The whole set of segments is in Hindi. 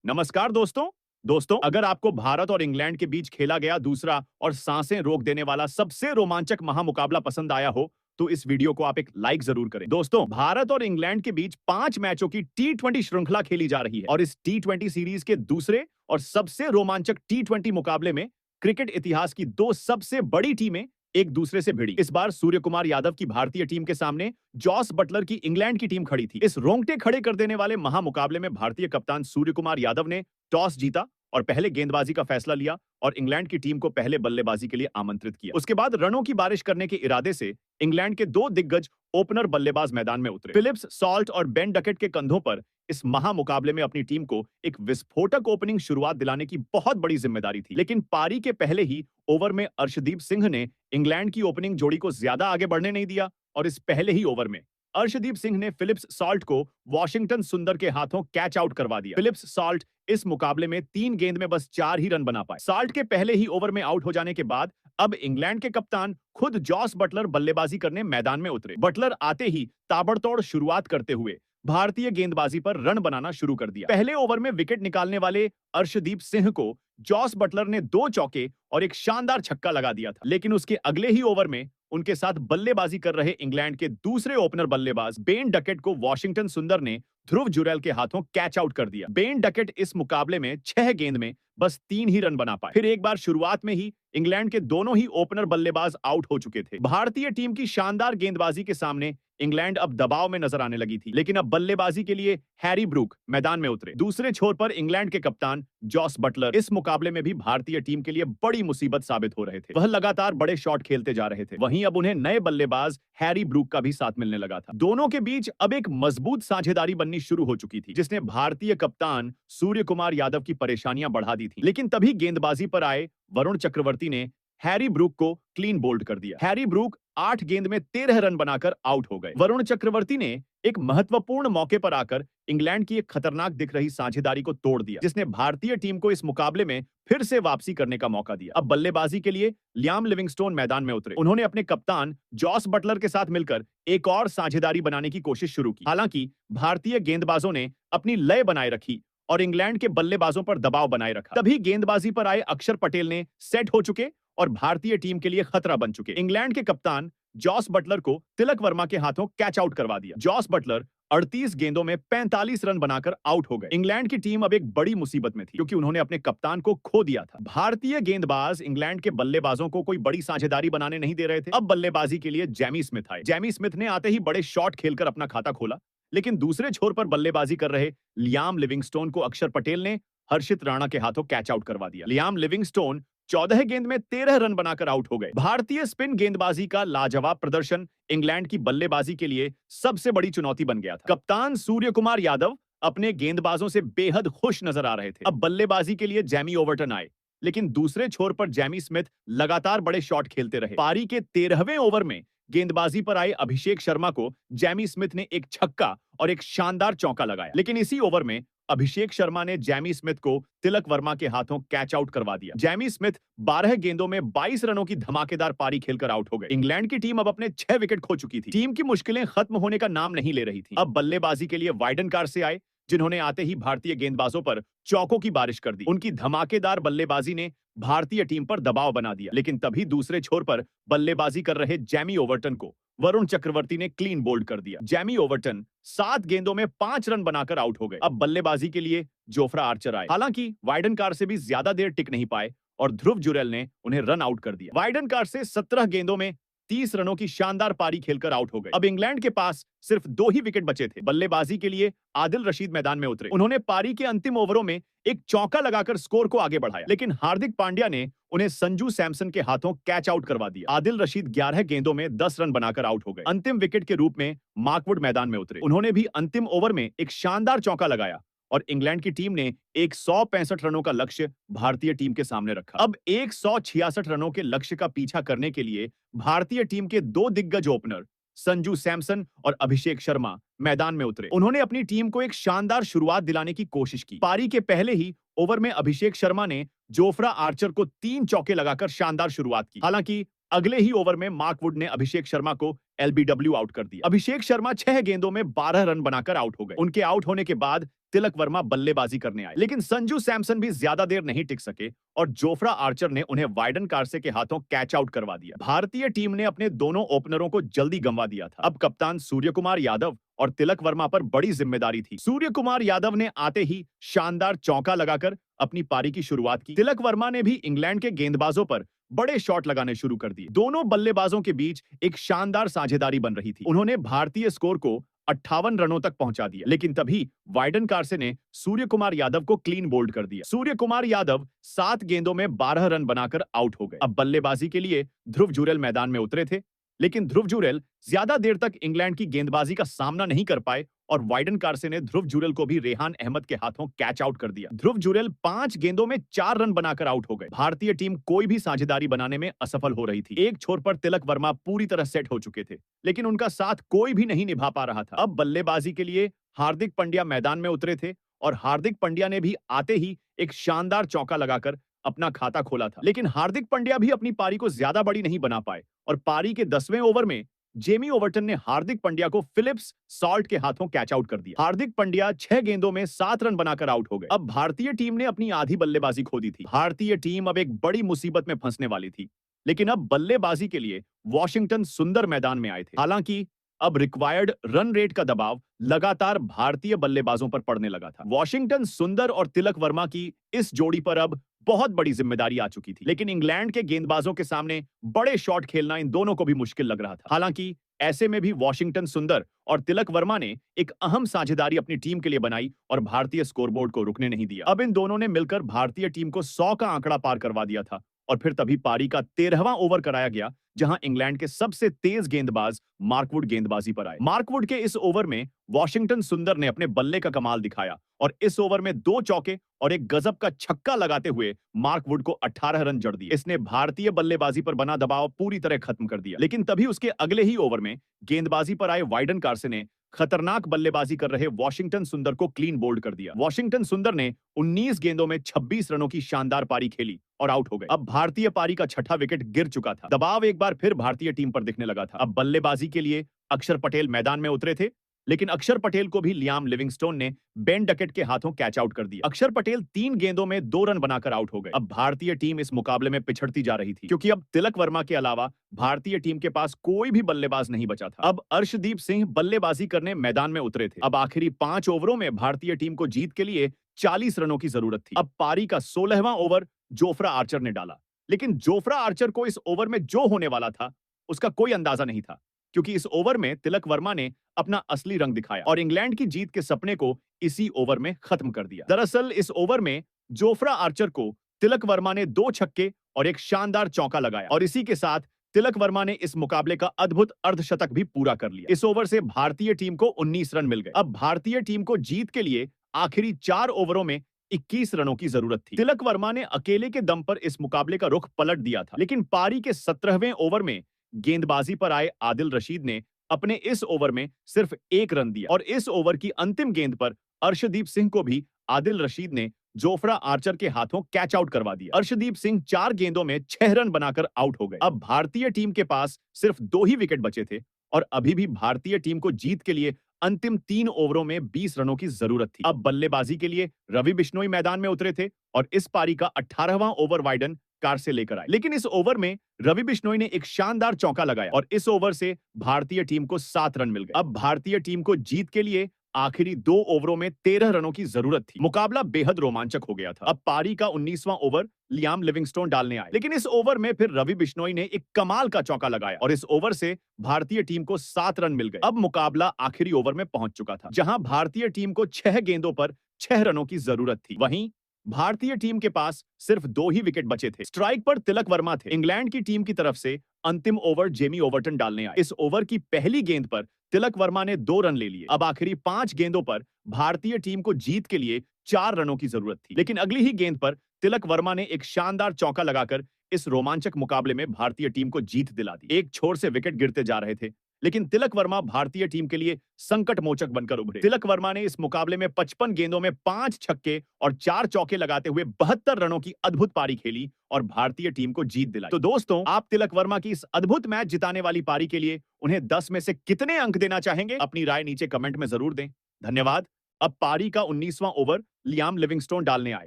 नमस्कार दोस्तों अगर आपको भारत और इंग्लैंड के बीच खेला गया दूसरा और सांसें रोक देने वाला सबसे रोमांचक महामुकाबला पसंद आया हो तो इस वीडियो को आप एक लाइक जरूर करें। दोस्तों, भारत और इंग्लैंड के बीच 5 मैचों की टी20 श्रृंखला खेली जा रही है और इस टी20 सीरीज के दूसरे और सबसे रोमांचक टी20 मुकाबले में क्रिकेट इतिहास की दो सबसे बड़ी टीमें एक दूसरे से भिड़ी। इस बार सूर्य कुमार यादव की भारतीय टीम के सामने जॉस बटलर की इंग्लैंड की टीम खड़ी थी। इस रोंगटे खड़े कर देने वाले महामुकाबले में भारतीय कप्तान सूर्य कुमार यादव ने टॉस जीता और पहले गेंदबाजी का फैसला लिया और इंग्लैंड की टीम को पहले बल्लेबाजी के लिए आमंत्रित किया। उसके बाद रनों की बारिश करने के इरादे से इंग्लैंड के दो दिग्गज ओपनर बल्लेबाज मैदान में उतरे। फिलिप्स सॉल्ट और बेन डकेट के कंधों पर इस महामुकाबले में अपनी टीम को एक विस्फोटक ओपनिंग शुरुआत दिलाने की बहुत बड़ी जिम्मेदारी थी। लेकिन पारी के पहले ही ओवर में अर्शदीप सिंह ने इंग्लैंड की ओपनिंग जोड़ी को ज्यादा आगे बढ़ने नहीं दिया और इस पहले ही ओवर में अर्शदीप सिंह ने फिलिप्स सॉल्ट को वॉशिंगटन सुंदर के हाथों कैच आउट करवा दिया। फिलिप्स सॉल्ट इस मुकाबले में 3 गेंद में बस 4 ही रन बना पाए। सॉल्ट के पहले ही ओवर में आउट हो जाने के बाद अब इंग्लैंड के कप्तान खुद जॉस बटलर बल्लेबाजी करने मैदान में उतरे। बटलर आते ही ताबड़तोड़ शुरुआत करते हुए भारतीय गेंदबाजी पर रन बनाना शुरू कर दिया। पहले ओवर में विकेट निकालने वाले अर्शदीप सिंह को जॉस बटलर ने 2 चौके और एक शानदार छक्का लगा दिया था। लेकिन उसके अगले ही ओवर में उनके साथ बल्लेबाजी कर रहे इंग्लैंड के दूसरे ओपनर बल्लेबाज बेन डकेट को वॉशिंगटन सुंदर ने ध्रुव जुरैल के हाथों कैच आउट कर दिया। बेन डकेट इस मुकाबले में 6 गेंद में बस 3 ही रन बना पाए। फिर एक बार शुरुआत में ही इंग्लैंड के दोनों ही ओपनर बल्लेबाज आउट हो चुके थे। भारतीय टीम की शानदार गेंदबाजी के सामने इंग्लैंड अब दबाव में नजर आने लगी थी। लेकिन अब बल्लेबाजी के लिए हैरी ब्रूक मैदान में उतरे। दूसरे छोर पर इंग्लैंड के कप्तान जॉस बटलर इस मुकाबले में भी भारतीय टीम के लिए बड़ी मुसीबत साबित हो रहे थे। वह लगातार बड़े शॉट खेलते जा रहे थे। वहीं अब उन्हें नए बल्लेबाज हैरी ब्रूक का भी साथ मिलने लगा था। दोनों के बीच अब एक मजबूत साझेदारी बननी शुरू हो चुकी थी, जिसने भारतीय कप्तान सूर्य कुमार यादव की परेशानियां बढ़ा दी थी। लेकिन तभी गेंदबाजी पर आए वरुण चक्रवर्ती ने हैरी ब्रूक को क्लीन बोल्ड कर दिया। हैरी ब्रूक 8 गेंद में 13 रन बनाकर आउट हो गए। वरुण चक्रवर्ती ने एक महत्वपूर्ण मौके पर आकर इंग्लैंड की एक खतरनाक दिख रही साझेदारी को तोड़ दिया, जिसने भारतीय टीम को इस मुकाबले में फिर से वापसी करने का मौका दिया। अब बल्लेबाजी के लिए लियाम लिविंगस्टोन मैदान में उतरे। उन्होंने अपने कप्तान जॉस बटलर के साथ मिलकर एक और साझेदारी बनाने की कोशिश शुरू की। हालांकि भारतीय गेंदबाजों ने अपनी लय बनाए रखी और इंग्लैंड के बल्लेबाजों पर दबाव बनाए रखा। तभी गेंदबाजी पर आए अक्षर पटेल ने सेट हो चुके और भारतीय टीम के लिए खतरा बन चुके इंग्लैंड के कप्तान जॉस बटलर को तिलक वर्मा के हाथों कैच आउट करवा दिया। जॉस बटलर 38 गेंदों में 45 रन बनाकर आउट हो गए। इंग्लैंड की टीम अब एक बड़ी मुसीबत में थी, क्योंकि उन्होंने अपने कप्तान को खो दिया था। भारतीय गेंदबाज इंग्लैंड के बल्लेबाजों को कोई बड़ी साझेदारी बनाने नहीं दे रहे थे। अब बल्लेबाजी के लिए जैमी स्मिथ आए। जैमी स्मिथ ने आते ही बड़े शॉट खेलकर अपना खाता खोला। लेकिन दूसरे छोर पर बल्लेबाजी कर रहे लियाम लिविंगस्टोन को अक्षर पटेल ने हर्षित राणा के हाथों कैच आउट करवा दिया। लियाम लिविंगस्टोन 14 गेंद में 13 रन बनाकर आउट हो गए। भारतीय स्पिन गेंदबाजी का लाजवाब प्रदर्शन इंग्लैंड की बल्लेबाजी के लिए सबसे बड़ी चुनौती बन गया था। कप्तान सूर्य कुमार यादव अपने गेंदबाजों से बेहद खुश नजर आ रहे थे। अब बल्लेबाजी के लिए जैमी ओवर्टन आए, लेकिन दूसरे छोर पर जैमी स्मिथ लगातार बड़े शॉट खेलते रहे। पारी के 13वें ओवर में गेंदबाजी पर आए अभिषेक शर्मा को जैमी स्मिथ ने एक छक्का और एक शानदार चौका लगाया। लेकिन इसी ओवर में अभिषेक शर्मा ने जैमी स्मिथ को तिलक वर्मा के हाथों कैच आउट करवा दिया। जैमी स्मिथ 12 गेंदों में 22 रनों की धमाकेदार पारी खेलकर आउट हो गए। इंग्लैंड की टीम अब अपने 6 विकेट खो चुकी थी। टीम की मुश्किलें खत्म होने का नाम नहीं ले रही थी। अब बल्लेबाजी के लिए वाइडेनकार से आए, जिन्होंने आते ही भारतीय गेंदबाजों पर चौकों की बारिश कर दी। उनकी धमाकेदार बल्लेबाजी ने भारतीय टीम पर दबाव बना दिया। लेकिन तभी दूसरे छोर पर बल्लेबाजी कर रहे जैमी ओवर्टन को वरुण चक्रवर्ती ने क्लीन बोल्ड कर दिया। जैमी ओवर्टन 7 गेंदों में 5 रन बनाकर आउट हो गए। अब बल्लेबाजी के लिए जोफ्रा आर्चर आए। हालांकि वाइडेनकार से भी ज्यादा देर टिक नहीं पाए और ध्रुव जुरैल ने उन्हें रन आउट कर दिया। वाइडेनकार से 17 गेंदों में 30 रनों की शानदार पारी खेलकर आउट हो गए। अब इंग्लैंड के पास सिर्फ 2 ही विकेट बचे थे। बल्लेबाजी के लिए आदिल रशीद मैदान में उतरे। उन्होंने पारी के अंतिम ओवरों में एक चौका लगाकर स्कोर को आगे बढ़ाया। लेकिन हार्दिक पांड्या ने उन्हें संजू सैमसन के हाथों कैच आउट करवा दिया। आदिल रशीद 11 गेंदों में 10 रन बनाकर आउट हो गए। अंतिम विकेट के रूप में मार्कवुड मैदान में उतरे। उन्होंने भी अंतिम ओवर में एक शानदार चौका लगाया और इंग्लैंड की टीम ने 165 रनों का लक्ष्य भारतीय टीम के सामने रखा। अब 166 रनों के लक्ष्य का पीछा करने के लिए भारतीय टीम के 2 दिग्गज ओपनर संजू सैमसन और अभिषेक शर्मा मैदान में उतरे। उन्होंने अपनी टीम को एक शानदार शुरुआत दिलाने की कोशिश की। पारी के पहले ही ओवर में अभिषेक शर्मा ने जोफ्रा आर्चर को 3 चौके लगाकर शानदार शुरुआत की। हालांकि अगले ही ओवर में मार्कवुड ने अभिषेक शर्मा को एलबीडब्ल्यू आउट कर दिया। अभिषेक शर्मा 6 गेंदों में 12 रन बनाकर आउट हो गए। उनके आउट होने के बाद तिलक वर्मा बल्लेबाजी करने आए, लेकिन संजू सैमसन भी ज्यादा देर नहीं टिक सके और जोफ्रा आर्चर ने उन्हें वाइडन कारसे के हाथों कैच आउट करवा दिया। भारतीय टीम ने अपने दोनों ओपनरों को जल्दी गंवा दिया था। अब कप्तान सूर्य कुमार यादव और तिलक वर्मा पर बड़ी जिम्मेदारी थी। सूर्य कुमार यादव ने आते ही शानदार चौका लगाकर अपनी पारी की शुरुआत की। तिलक वर्मा ने भी इंग्लैंड के गेंदबाजों पर बड़े शॉट लगाने शुरू कर दिए। दोनों बल्लेबाजों के बीच एक शानदार साझेदारी बन रही थी। उन्होंने भारतीय स्कोर को 58 रनों तक पहुंचा दिया, लेकिन तभी वाइडन कारसे ने सूर्य कुमार यादव को क्लीन बोल्ड कर दिया। सूर्य कुमार यादव 7 गेंदों में 12 रन बनाकर आउट हो गए। अब बल्लेबाजी के लिए ध्रुव जुरेल मैदान में उतरे थे, लेकिन ध्रुव जुरेल ज्यादा देर तक इंग्लैंड की गेंदबाजी का सामना नहीं कर पाए और वाइडन कारसे ने ध्रुव जुरेल को भी रेहान अहमद के हाथों कैच आउट कर दिया। ध्रुव जुरेल 5 गेंदों में 4 रन बनाकर आउट हो गए। भारतीय टीम कोई भी साझेदारी बनाने में असफल हो रही थी। एक छोर पर तिलक वर्मा पूरी तरह सेट हो चुके थे, लेकिन उनका साथ कोई भी नहीं निभा पा रहा था। अब बल्लेबाजी के लिए हार्दिक पांड्या मैदान में उतरे थे और हार्दिक पांड्या ने भी आते ही एक शानदार चौका लगाकर अपना खाता खोला था, लेकिन हार्दिक पांड्या भी अपनी पारी को ज्यादा बड़ी नहीं बना पाए और पारी के 10वें ओवर में जेमी ओवर्टन ने हार्दिक पांड्या को फिलिप्स सॉल्ट के हाथों कैच आउट कर दिया। हार्दिक पांड्या 6 गेंदों में 7 रन बनाकर आउट हो गए। अब भारतीय टीम ने अपनी आधी बल्लेबाजी खो दी थी। भारतीय टीम अब एक बड़ी मुसीबत में फंसने वाली थी, लेकिन अब बल्लेबाजी के लिए वॉशिंगटन सुंदर मैदान में आए थे। हालांकि अब रिक्वायर्ड रन रेट का दबाव लगातार भारतीय बल्लेबाजों पर पड़ने लगा था। वॉशिंगटन सुंदर और तिलक वर्मा की इस जोड़ी पर अब बहुत बड़ी जिम्मेदारी आ चुकी थी, लेकिन इंग्लैंड के गेंदबाजों के सामने बड़े शॉट खेलना इन दोनों को भी मुश्किल लग रहा था। हालांकि ऐसे में भी वॉशिंगटन सुंदर और तिलक वर्मा ने एक अहम साझेदारी अपनी टीम के लिए बनाई और भारतीय स्कोरबोर्ड को रुकने नहीं दिया। अब इन दोनों ने मिलकर भारतीय टीम को 100 का आंकड़ा पार करवा दिया था और फिर तभी पारी का 13वां ओवर कराया गया, जहां इंग्लैंड के सबसे तेज गेंदबाज मार्कवुड गेंदबाजी पर आए। मार्कवुड के इस ओवर में वॉशिंगटन सुंदर ने अपने बल्ले का कमाल दिखाया और इस ओवर में 2 चौके और एक गजब का छक्का लगाते हुए मार्कवुड को 18 रन जड़ दिए। इसने भारतीय बल्लेबाजी पर बना दबाव पूरी तरह खत्म कर दिया, लेकिन तभी उसके अगले ही ओवर में गेंदबाजी पर आए वाइडन कारसे ने खतरनाक बल्लेबाजी कर रहे वॉशिंगटन सुंदर को क्लीन बोल्ड कर दिया। वॉशिंगटन सुंदर ने 19 गेंदों में 26 रनों की शानदार पारी खेली और आउट हो गए। अब भारतीय पारी का 6ठा विकेट गिर चुका था। दबाव एक बार फिर भारतीय टीम पर दिखने लगा था। अब बल्लेबाजी के लिए अक्षर पटेल मैदान में उतरे थे, लेकिन अक्षर पटेल को भी लियाम लिविंगस्टोन ने बेन डकेट के हाथों कैच आउट कर दिया। अक्षर पटेल 3 गेंदों में 2 रन बनाकर आउट हो गए। अब भारतीय टीम इस मुकाबले में पिछड़ती जा रही थी, क्योंकि अब तिलक वर्मा के अलावा भारतीय टीम के पास कोई भी बल्लेबाज नहीं बचा था। अब अर्शदीप सिंह बल्लेबाजी करने मैदान में उतरे थे। अब आखिरी 5 ओवरों में भारतीय टीम को जीत के लिए 40 रनों की जरूरत थी। अब पारी का 16वां ओवर जोफ्रा आर्चर ने डाला, लेकिन जोफ्रा आर्चर को इस ओवर में जो होने वाला था उसका कोई अंदाजा नहीं था, क्योंकि इस ओवर में तिलक वर्मा ने अपना असली रंग दिखाया और इंग्लैंड की जीत के सपने को इसी ओवर में खत्म कर दिया। दरअसल इस ओवर में जोफ्रा आर्चर को तिलक वर्मा ने 2 छक्के और एक शानदार चौका लगाया और इसी के साथ तिलक वर्मा ने इस मुकाबले का अद्भुत अर्धशतक भी पूरा कर लिया। इस ओवर से भारतीय टीम को 19 रन मिल गए। अब भारतीय टीम को जीत के लिए आखिरी 4 ओवरों में 21 रनों की जरूरत थी। तिलक वर्मा ने अकेले के दम पर इस मुकाबले का रुख पलट दिया था, लेकिन पारी के 17वें ओवर में गेंदबाजी पर आए आदिल रशीद ने अपने इस ओवर में सिर्फ 1 रन दिया और इस ओवर की अंतिम गेंद पर अर्शदीप सिंह को भी आदिल रशीद ने जोफ्रा आर्चर के हाथों कैच आउट करवा दिया। अर्शदीप सिंह 4 गेंदों में 6 रन बनाकर आउट हो गए। अब भारतीय टीम के पास सिर्फ 2 ही विकेट बचे थे और अभी भी भारतीय टीम को जीत के लिए अंतिम 3 ओवरों में 20 रनों की जरूरत थी। अब बल्लेबाजी के लिए रवि बिश्नोई मैदान में उतरे थे और इस पारी का 18वां ओवर वाइडन कार से लेकर आए, लेकिन इस ओवर में रवि बिश्नोई ने एक शानदार चौका लगाया और इस ओवर से भारतीय टीम को 7 रन मिल गए। अब भारतीय टीम को जीत के लिए आखिरी 2 ओवरों में 13 रनों की जरूरत थी। मुकाबला बेहद रोमांचक हो गया था। अब पारी का 19वां ओवर लियाम लिविंगस्टोन डालने आए, लेकिन इस ओवर में फिर रवि बिश्नोई ने एक कमाल का चौका लगाया और इस ओवर से भारतीय टीम को 7 रन मिल गए। अब मुकाबला आखिरी ओवर में पहुंच चुका था, जहां भारतीय टीम को 6 गेंदों पर 6 रनों की जरूरत थी। वहीं भारतीय टीम के पास सिर्फ 2 ही विकेट बचे थे। स्ट्राइक पर तिलक वर्मा थे। इंग्लैंड की टीम की तरफ से अंतिम ओवर जेमी ओवर्टन डालने आए। इस ओवर की पहली गेंद पर तिलक वर्मा ने 2 रन ले लिए। अब आखिरी 5 गेंदों पर भारतीय टीम को जीत के लिए 4 रनों की जरूरत थी, लेकिन अगली ही गेंद पर तिलक वर्मा ने एक शानदार चौका लगाकर इस रोमांचक मुकाबले में भारतीय टीम को जीत दिला दी। एक छोर से विकेट गिरते जा रहे थे, लेकिन तिलक वर्मा भारतीय टीम के लिए संकट मोचक बनकर उभरे। तिलक वर्मा ने इस मुकाबले में 55 गेंदों में 5 छक्के और 4 चौके लगाते हुए 72 रनों की अद्भुत पारी खेली और भारतीय टीम को जीत दिलाई। तो दोस्तों, आप तिलक वर्मा की इस अद्भुत मैच जिताने वाली पारी के लिए उन्हें 10 में से कितने अंक देना चाहेंगे? अपनी राय नीचे कमेंट में जरूर दें। धन्यवाद। अब पारी का 19वां ओवर लियाम लिविंगस्टोन डालने आए,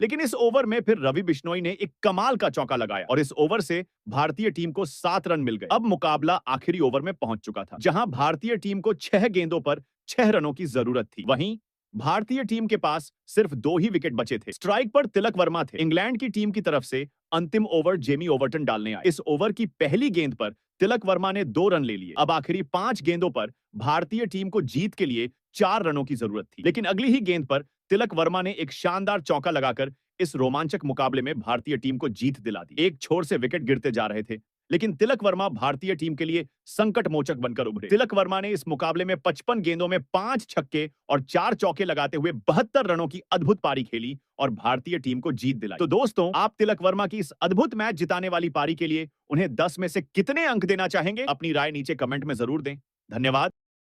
लेकिन इस ओवर में फिर रवि बिश्नोई ने एक कमाल का चौका लगाया और इस ओवर से भारतीय टीम को 7 रन मिल गए। अब मुकाबला आखिरी ओवर में पहुंच चुका था, जहां भारतीय टीम को 6 गेंदों पर 6 रनों की जरूरत थी। वहीं भारतीय टीम के पास सिर्फ 2 ही विकेट बचे थे। स्ट्राइक पर तिलक वर्मा थे। इंग्लैंड की टीम की तरफ से अंतिम ओवर जेमी ओवर्टन डालने आए। इस ओवर की पहली गेंद पर तिलक वर्मा ने 2 रन ले लिए। अब आखिरी 5 गेंदों पर भारतीय टीम को जीत के लिए 4 रनों की जरूरत थी, लेकिन अगली ही गेंद पर तिलक वर्मा ने एक शानदार चौका लगाकर इस रोमांचक मुकाबले में भारतीय टीम को जीत दिला दी। एक छोर से विकेट गिरते जा रहे थे, लेकिन तिलक वर्मा भारतीय टीम के लिए संकट मोचक बनकर उभरे। तिलक वर्मा ने इस मुकाबले में 55 गेंदों में 5 छक्के और 4 चौके लगाते हुए 72 रनों की अद्भुत पारी खेली और भारतीय टीम को जीत दिलाई। तो दोस्तों, आप तिलक वर्मा की इस अद्भुत मैच जिताने वाली पारी के लिए उन्हें 10 में से कितने अंक देना चाहेंगे? अपनी राय नीचे कमेंट में जरूर दें। धन्यवाद।